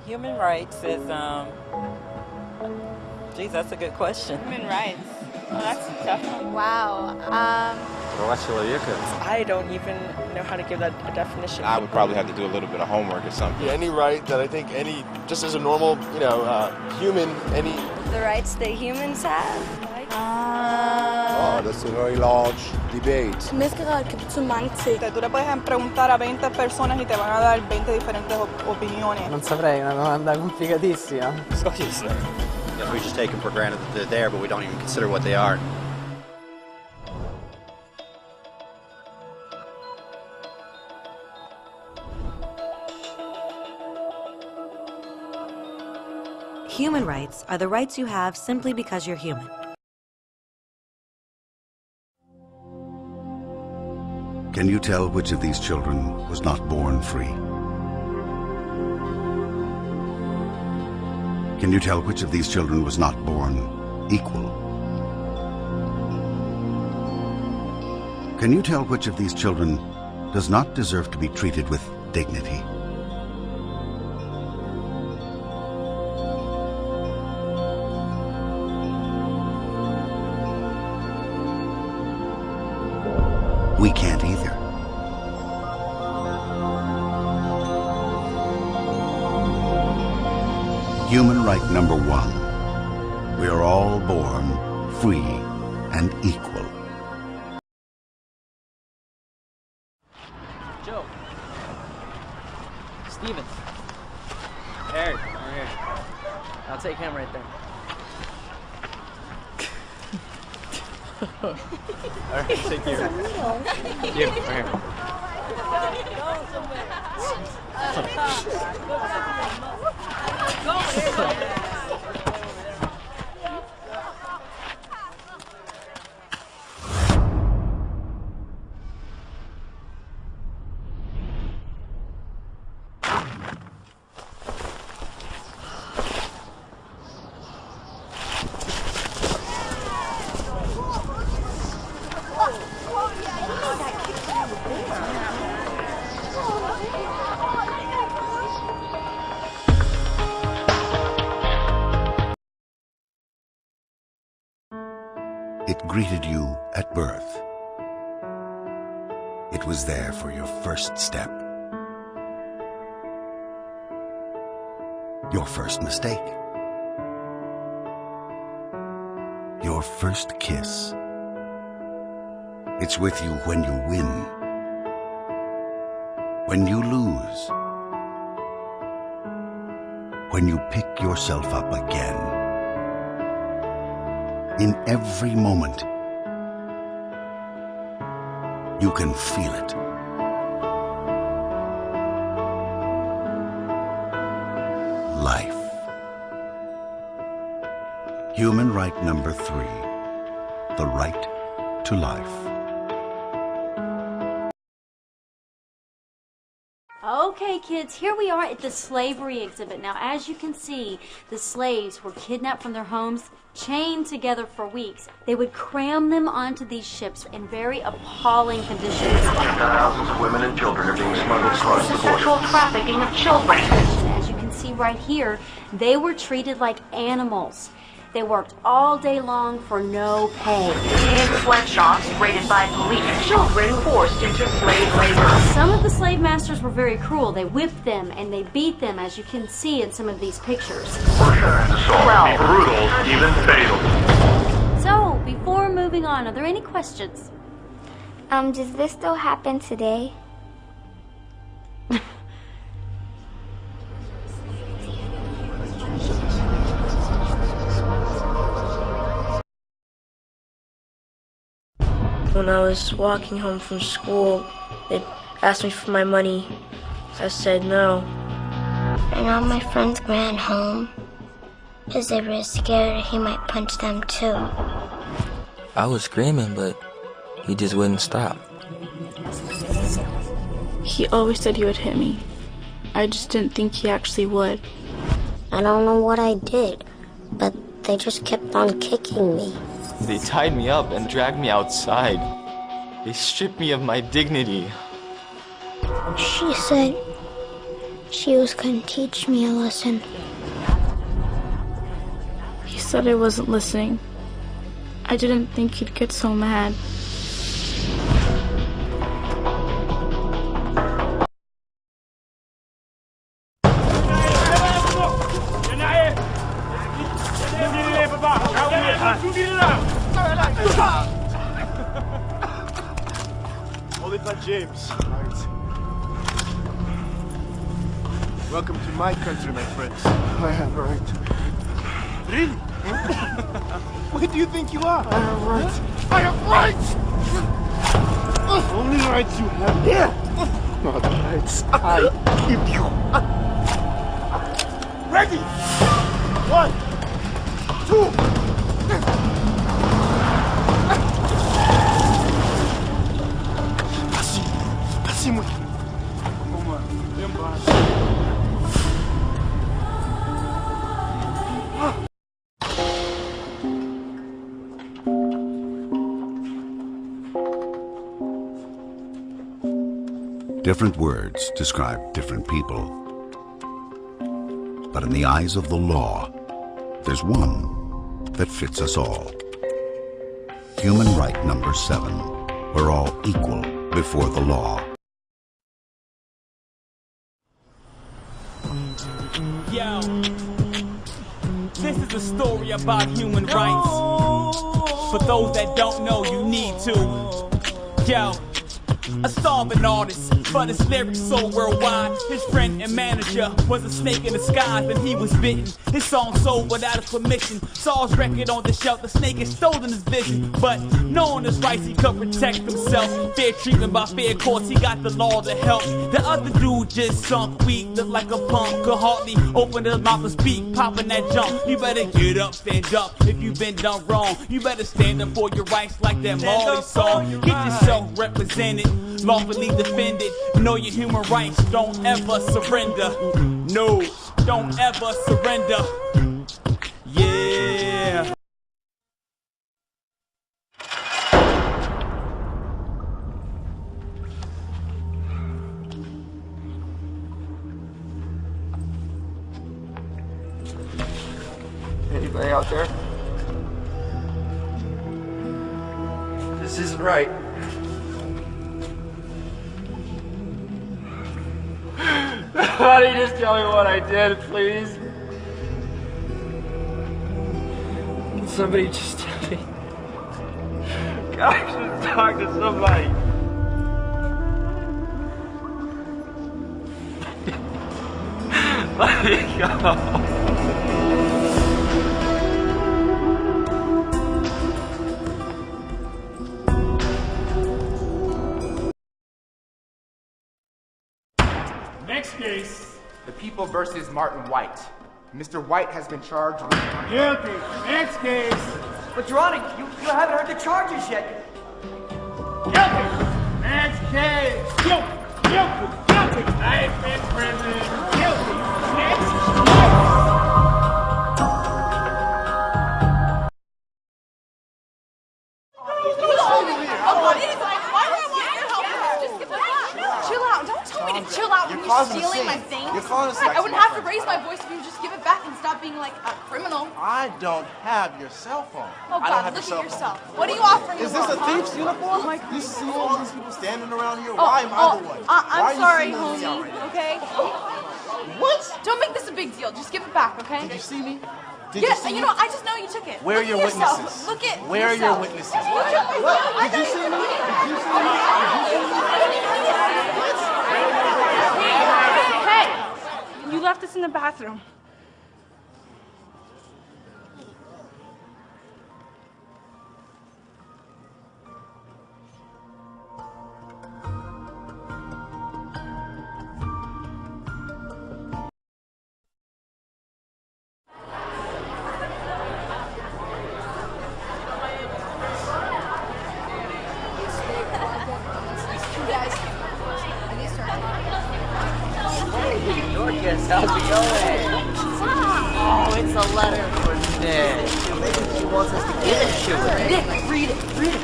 Human rights is, geez, that's a good question. Human rights. Oh, that's a tough one. Wow. I don't even know how to give that a definition. I would probably have to do a little bit of homework or something. Yeah, any right that I think just as a normal, human, any... The rights that humans have? Oh, that's a very large debate. Mezclar gibt so mange ting. Tú le puedes preguntar a 20 personas y te van a dar 20 diferentes opiniones. Non saprei, una domanda complicatissima. We just take them for granted that they're there, but we don't even consider what they are. Human rights are the rights you have simply because you're human. Can you tell which of these children was not born free? Can you tell which of these children was not born equal? Can you tell which of these children does not deserve to be treated with dignity? We can't either. Human right number one. We are all born free and equal. Joe. Stevens. Eric, over here. I'll take him right there. All right, thank you. Thank you. Right here. It greeted you at birth. It was there for your first step. Your first mistake. Your first kiss. It's with you when you win. When you lose. When you pick yourself up again. In every moment, you can feel it. Life. Human right number three, the right to life. Okay, kids, here we are at the slavery exhibit. Now, as you can see, the slaves were kidnapped from their homes, chained together for weeks. They would cram them onto these ships in very appalling conditions. Thousands of women and children are being smuggled across the border. Sexual trafficking of children. As you can see right here, they were treated like animals. They worked all day long for no pay. In sweatshops raided by police, children forced into slave labor. Some of the slave masters were very cruel. They whipped them and they beat them, as you can see in some of these pictures. Assault, brutal, even fatal. So, before moving on, are there any questions? Does this still happen today? When I was walking home from school, they asked me for my money. I said no. And all my friends ran home because they were scared he might punch them too. I was screaming, but he just wouldn't stop. He always said he would hit me. I just didn't think he actually would. I don't know what I did, but they just kept on kicking me. They tied me up and dragged me outside. They stripped me of my dignity. She said, She was going to teach me a lesson. He said I wasn't listening. I didn't think he'd get so mad. Oliver James. Welcome to my country, my friends. I have a right. Really? Where do you think you are? I have rights. I have rights! Only rights you have here. Not rights I give you. Ready? 1, 2. Assim muito. Uma, embaixo. Different words describe different people. But in the eyes of the law, there's one that fits us all. Human right number 7. We're all equal before the law. Yo, this is a story about human rights. For those that don't know, you need to. Yo, a starving artist, but his lyrics so worldwide. His friend and manager was a snake in disguise, and he was bitten. His song sold without his permission. Saw his record on the shelf, the snake had stolen his vision. But knowing his rights, he could protect himself. Fair treatment by fair courts, he got the law to help. The other dude just sunk weak, looked like a punk. Could hardly open his mouth to speak, popping that jump. You better get up, stand up if you've been done wrong. You better stand up for your rights like that Marley song. Get yourself represented, lawfully defended. Know your human rights, don't ever surrender. No, don't ever surrender. Yeah. Anybody out there? This isn't right. Why don't you just tell me what I did, please? Somebody just tell me. God, I should talk to somebody. Let me go. Next case. The People versus Martin White. Mr. White has been charged with... Guilty. Next case. But Your Honor, you haven't heard the charges yet. Guilty. Next case. Guilty. Guilty. Guilty. I've been prison. Guilty. Next Chill out. Don't tell me to chill out when you're stealing my things. You're causing a scene. I wouldn't have to raise my voice if you would just give it back and stop being like a criminal. I don't have your cell phone. Oh I don't God, have look your at yourself. cell phone. What are you offering? Is this a thief's uniform? Oh my You see all these people standing around here? Oh, Why am I the one? Why I'm are you sorry, singling me out right homie. now? Okay. What? Don't make this a big deal. Just give it back, okay? Did you see me? Did Yeah, you see you me? know, I just know you took it. Where are Look your at yourself. witnesses? Look at Where are your yourself. witnesses? Look at myself. Did you see me? Did you see me? Hey! You left us in the bathroom. Dorcas, how's it going? Oh, it's a letter for Nick. Maybe she wants us to give it to her. Nick, read it, read it.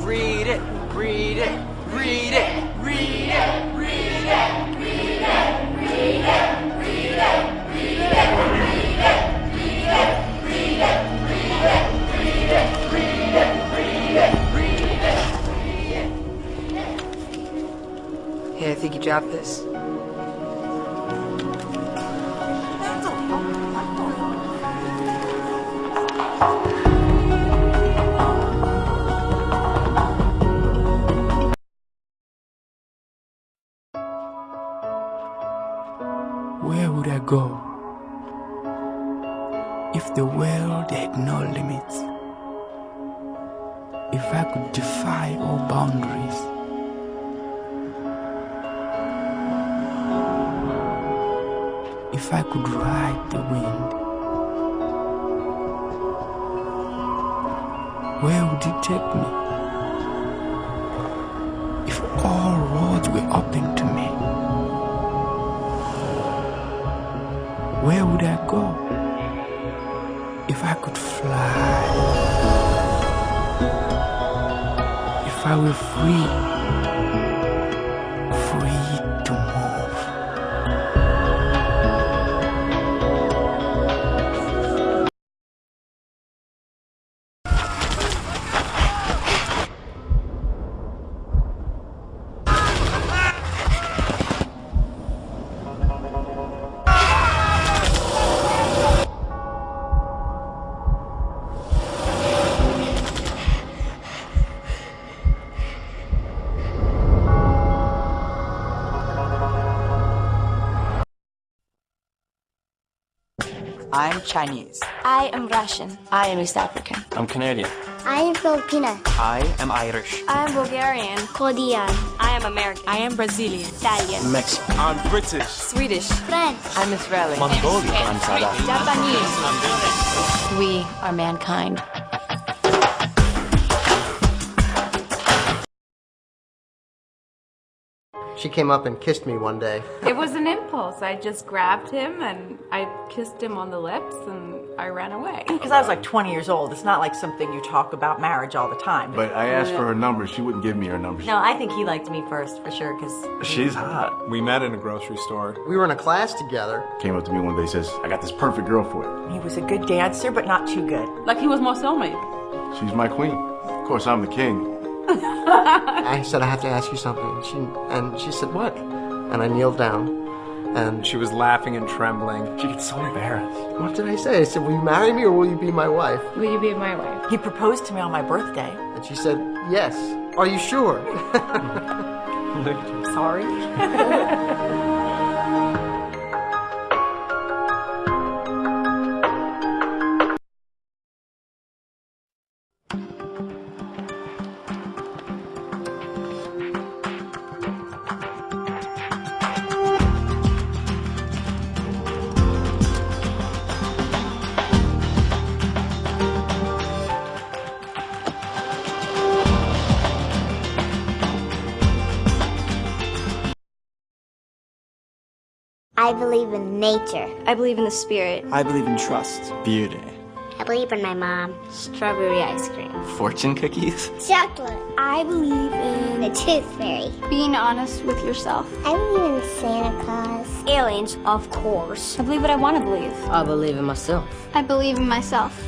Read it, read it, read it, read it, read it, read it, read it. Hey, I think you dropped this. Where would I go if the world had no limits? If I could defy all boundaries? If I could ride the wind? Where would it take me? If all roads were open to me? Where would I go if I could fly? If I were free to move. I'm Chinese. I am Russian. I am East African. I'm Canadian. I am Filipina. I am Irish. I am Bulgarian. Korean. I am American. I am Brazilian. Italian. Mexican. I'm British. Swedish. French. I'm Israeli. Mongolian. I'm South African. Japanese. We are mankind. She came up and kissed me one day. It was an impulse. I just grabbed him and I kissed him on the lips and I ran away. Because I was like 20 years old. It's not like something you talk about marriage all the time. But I asked for her number. She wouldn't give me her number. No, I think he liked me first, for sure, because... She's hot. We met in a grocery store. We were in a class together. Came up to me one day, says, I got this perfect girl for you. He was a good dancer, but not too good. Like he was my soulmate. She's my queen. Of course, I'm the king. I said, I have to ask you something. And she said, what? And I kneeled down, and She was laughing and trembling. She gets so embarrassed. what did I say? I said, will you marry me or will you be my wife? Will you be my wife? He proposed to me on my birthday. And she said, yes. Are you sure? Sorry. I believe in nature. I believe in the spirit. I believe in trust. Beauty. I believe in my mom. Strawberry ice cream. Fortune cookies. Chocolate. I believe in the tooth fairy. Being honest with yourself. I believe in Santa Claus. Aliens, of course. I believe what I want to believe. I believe in myself. I believe in myself.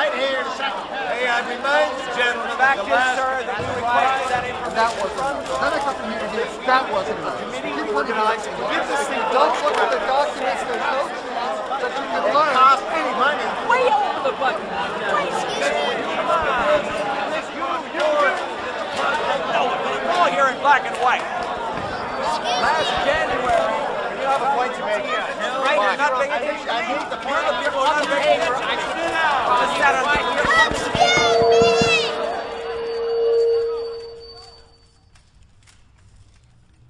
Right here in the second pass. Hey, I remind you, gentlemen, the fact is, sir, that we requested that information. That wasn't enough. Then I come from here to here. That wasn't enough. Keep looking at it. Give this thing. Don't look at the documents that show that you can learn. It costs any money. Way over the button. All here in black and white. Last January, You have a point to make. right? You're not paying attention. You're the people who are not paying attention. Just sat on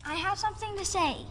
I have something to say.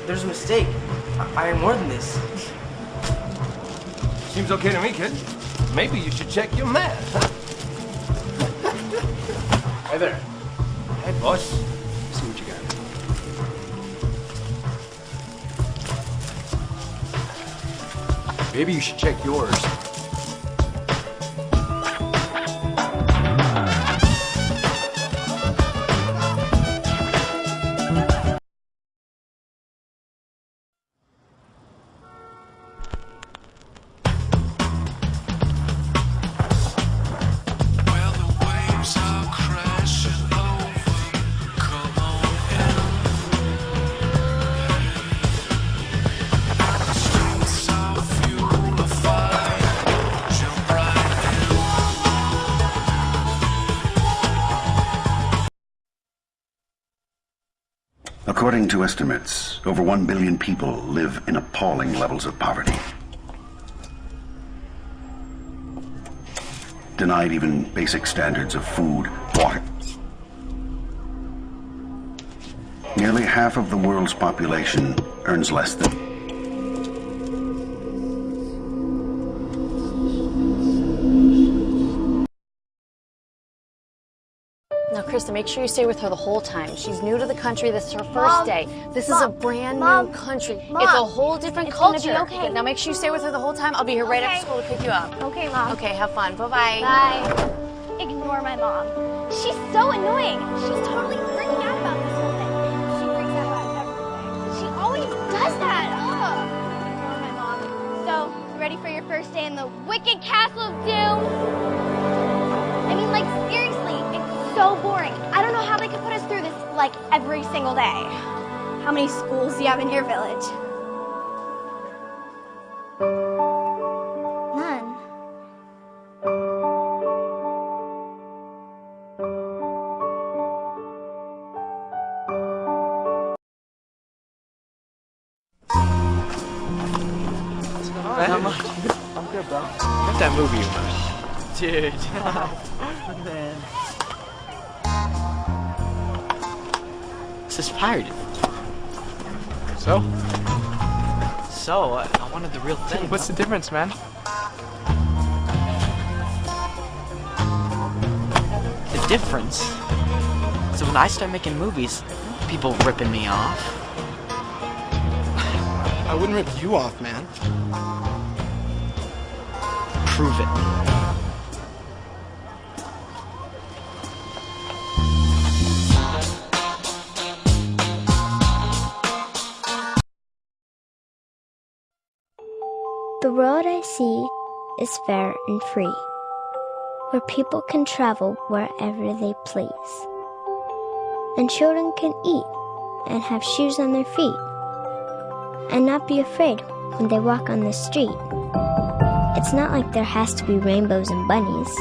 There's a mistake. I earn more than this. Seems okay to me, kid. Maybe you should check your math, huh? Hey there. Hey, boss. See what you got. Maybe you should check yours. According to estimates, over 1 billion people live in appalling levels of poverty. Denied even basic standards of food, water. Nearly half of the world's population earns less than. Now, Krista, make sure you stay with her the whole time. She's new to the country. This is her first day. This is a brand new country. It's a whole different culture. Gonna be okay. Now, make sure you stay with her the whole time. I'll be here right after school to pick you up. Okay, Mom. Okay, have fun. Bye-bye. Bye. Ignore my mom. She's so annoying. She's totally freaking out about this whole thing. She freaks out about everything. She always does that. Ugh. Ignore my mom. So, you ready for your first day in the Wicked Castle of Doom? I mean, like, seriously, it's so boring. I don't know how they could put us through this, like, every single day. How many schools do you have in your village? None. Not much. I'm good, bro. Get that movie you watched. Dude. Man. This is pirated. So? So, I wanted the real thing. What's the difference, man? The difference is when I start making movies, people ripping me off. I wouldn't rip you off, man. Prove it. The road I see is fair and free, where people can travel wherever they please, and children can eat and have shoes on their feet, and not be afraid when they walk on the street. It's not like there has to be rainbows and bunnies.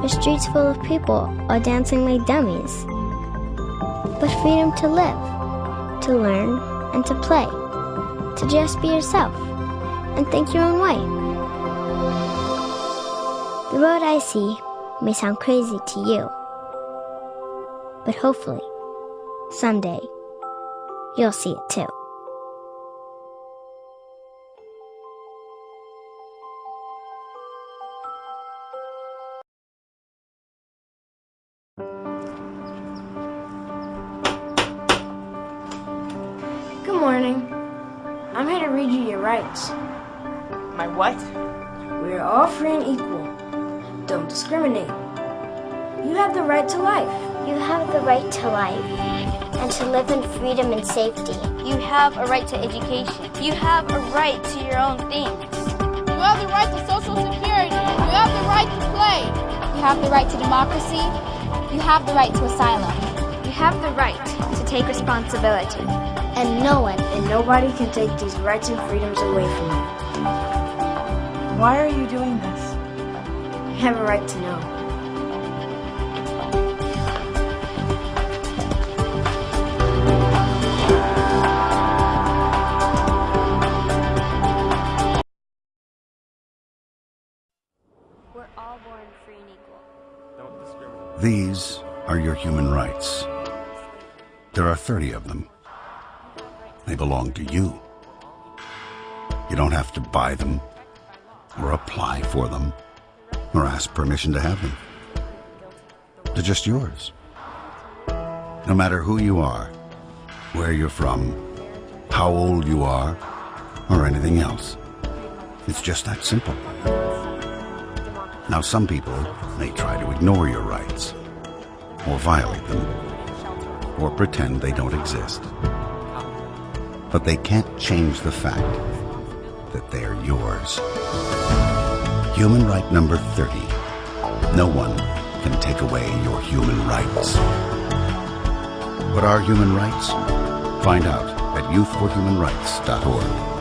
The streets full of people are dancing like dummies. But freedom to live, to learn, and to play, to just be yourself, and think your own way. The road I see may sound crazy to you, but hopefully, someday, you'll see it too. Good morning. I'm here to read you your rights. My what? We are all free and equal. Don't discriminate. You have the right to life. You have the right to life and to live in freedom and safety. You have a right to education. You have a right to your own things. You have the right to social security. You have the right to play. You have the right to democracy. You have the right to asylum. You have the right to take responsibility. And no one and nobody can take these rights and freedoms away from you. Why are you doing this? You have a right to know. We're all born free and equal. Don't discriminate. These are your human rights. There are 30 of them. They belong to you. You don't have to buy them, or apply for them, or ask permission to have them. They're just yours. No matter who you are, where you're from, how old you are, or anything else. It's just that simple. Now, some people may try to ignore your rights, or violate them, or pretend they don't exist. But they can't change the fact that they're yours. Human right number 30. No one can take away your human rights. What are human rights? Find out at youthforhumanrights.org.